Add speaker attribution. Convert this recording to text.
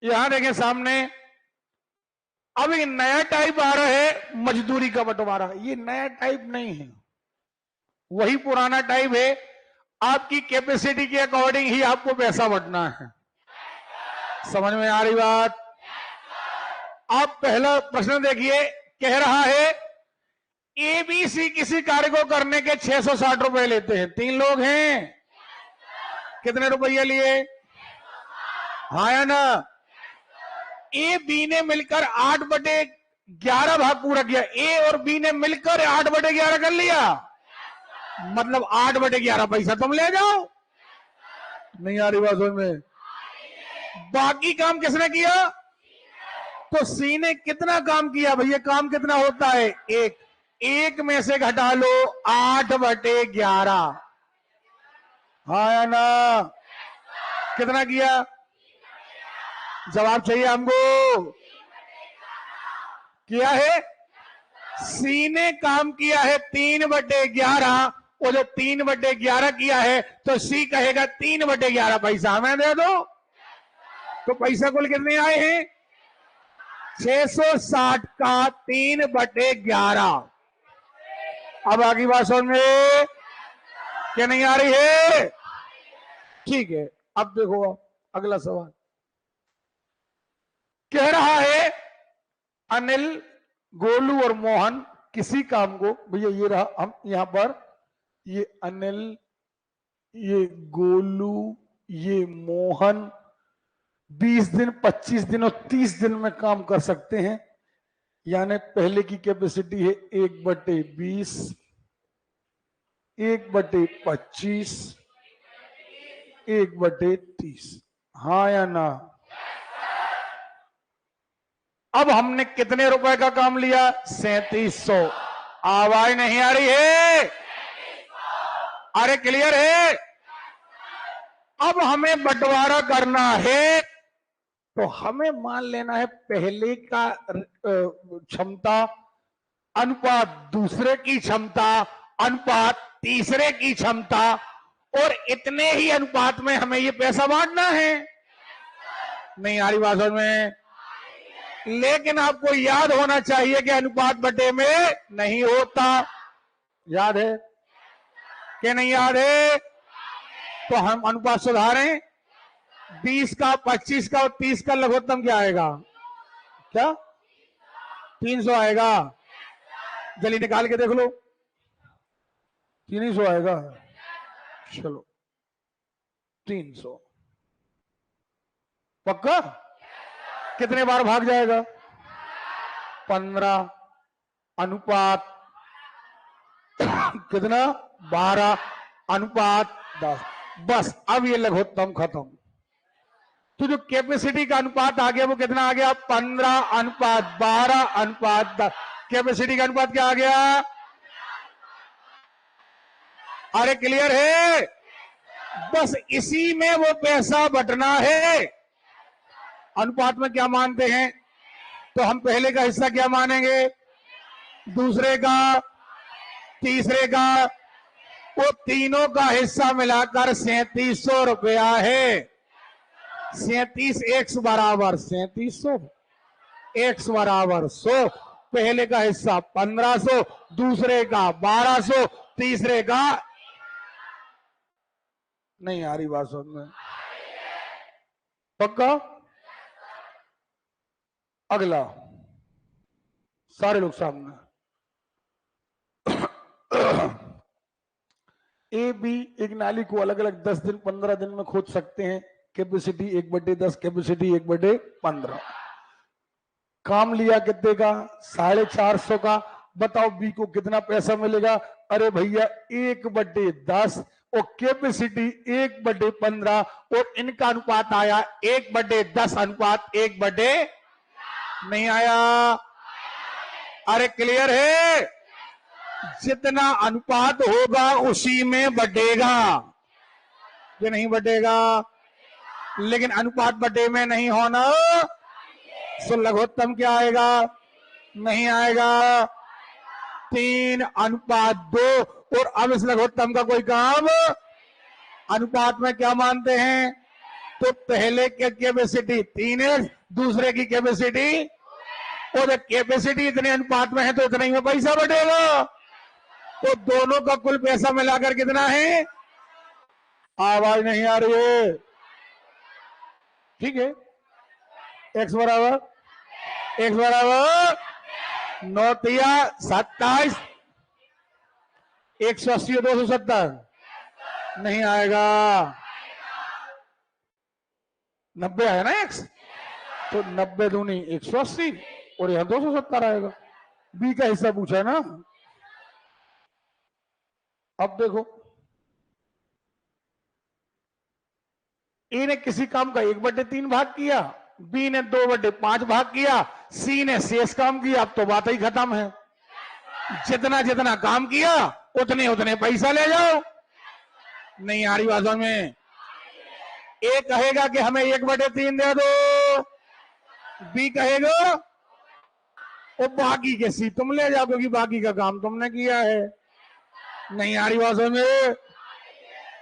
Speaker 1: यहां देखें सामने, अब एक नया टाइप आ रहा है मजदूरी का बंटवारा। ये नया टाइप नहीं है, वही पुराना टाइप है। आपकी कैपेसिटी के अकॉर्डिंग ही आपको पैसा बंटना है। समझ में आ रही बात? आप पहला प्रश्न देखिए, कह रहा है एबीसी किसी कार्य को करने के 660 रुपए लेते हैं। 3 लोग हैं, कितने रुपये लिए? हाँ या ना? ए बी ने मिलकर 8/11 भाग पूरा किया। ए और बी ने मिलकर 8/11 कर लिया, मतलब 8/11 पैसा तुम ले जाओ। नहीं आ रही बात समझ में? बाकी काम किसने किया? तो सी ने कितना काम किया भैया? काम कितना होता है? एक। एक में से घटा लो 8/11। हाँ या ना? कितना किया? जवाब चाहिए हमको। किया है? सी ने काम किया है 3/11, और जो 3/11 किया है तो सी कहेगा 3/11 पैसा हमें दे दो। तो पैसा कुल कितने आए हैं? 660 का 3/11। अब आगे बात समझ में क्या नहीं आ रही है? ठीक है, अब देखो अगला सवाल। कह रहा है अनिल, गोलू और मोहन किसी काम को, भैया ये रहा हम यहां पर, ये अनिल, ये गोलू, ये मोहन 20 दिन, 25 दिन और 30 दिन में काम कर सकते हैं। यानी पहले की कैपेसिटी है 1/20, 1/25, 1/30। हाँ या ना? अब हमने कितने रुपए का काम लिया? 3700। आवाज नहीं आ रही है? अरे क्लियर है? अब हमें बंटवारा करना है, तो हमें मान लेना है पहले का क्षमता अनुपात दूसरे की क्षमता अनुपात तीसरे की क्षमता, और इतने ही अनुपात में हमें ये पैसा बांटना है। नहीं आ रही बात समझ में? लेकिन आपको याद होना चाहिए कि अनुपात बटे में नहीं होता। याद है कि नहीं याद है? तो हम अनुपात सुधारें। 20 का, 25 का और 30 का लघुत्तम क्या आएगा? क्या? 300 आएगा। जल्दी निकाल के देख लो। 300 आएगा। चलो 300 पक्का? कितने बार भाग जाएगा? 15 अनुपात कितना? 12 अनुपात 10। बस अब ये लघुत्तम खत्म। तो जो कैपेसिटी का अनुपात आ गया वो कितना आ गया? 15/12/10। कैपेसिटी का अनुपात क्या आ गया? अरे क्लियर है? बस इसी में वो पैसा बटना है। अनुपात में क्या मानते हैं? तो हम पहले का हिस्सा क्या मानेंगे? दूसरे का, तीसरे का, वो तीनों का हिस्सा मिलाकर 3700 रुपया है। 37 एक्स बराबर 3700, एक्स बराबर 100। पहले का हिस्सा 1500, दूसरे का 1200, तीसरे का, नहीं आ रही बात समझ में? पक्का? अगला सारे लोग सामने। ए बी एक नाली को अलग अलग 10 दिन 15 दिन में खोद सकते हैं। Capacity 1/10, capacity 1/15। काम लिया कितने का? 450 का। बताओ बी को कितना पैसा मिलेगा? अरे भैया 1/10 और कैपेसिटी 1/15, और इनका अनुपात आया 1/10 अनुपात 1/, नहीं आया? अरे क्लियर है? जितना अनुपात होगा उसी में बढ़ेगा, ये नहीं बढ़ेगा। लेकिन अनुपात बटे में नहीं होना, तो लघुत्तम क्या आएगा? नहीं आएगा। 3/2। और अब इस लघुत्तम का कोई काम, अनुपात में क्या मानते हैं? तो पहले की कैपेसिटी 3x, दूसरे की कैपेसिटी, और कैपेसिटी इतने अनुपात में है तो इतना ही में पैसा बढ़ेगा। तो दोनों का कुल पैसा मिलाकर कितना है? आवाज नहीं आ रही है। ठीक है, x बराबर 9 तिया 27, 180 और 270 नहीं आएगा। 90 है ना x, तो 90 दूनी 180 और यहां 270 आएगा। बी का हिस्सा पूछा है ना। अब देखो, ए ने किसी काम का 1/3 भाग किया, बी ने 2/5 भाग किया, सी ने शेष काम किया। अब तो बात ही खत्म है। जितना जितना काम किया उतने उतने पैसा ले जाओ। नहीं आ रही बातों में। ए कहेगा कि हमें 1/3 दे दो, बी कहेगा वो बाकी के सी तुम ले जाओ क्योंकि बाकी का काम तुमने किया है। नहीं आ रही बातों में।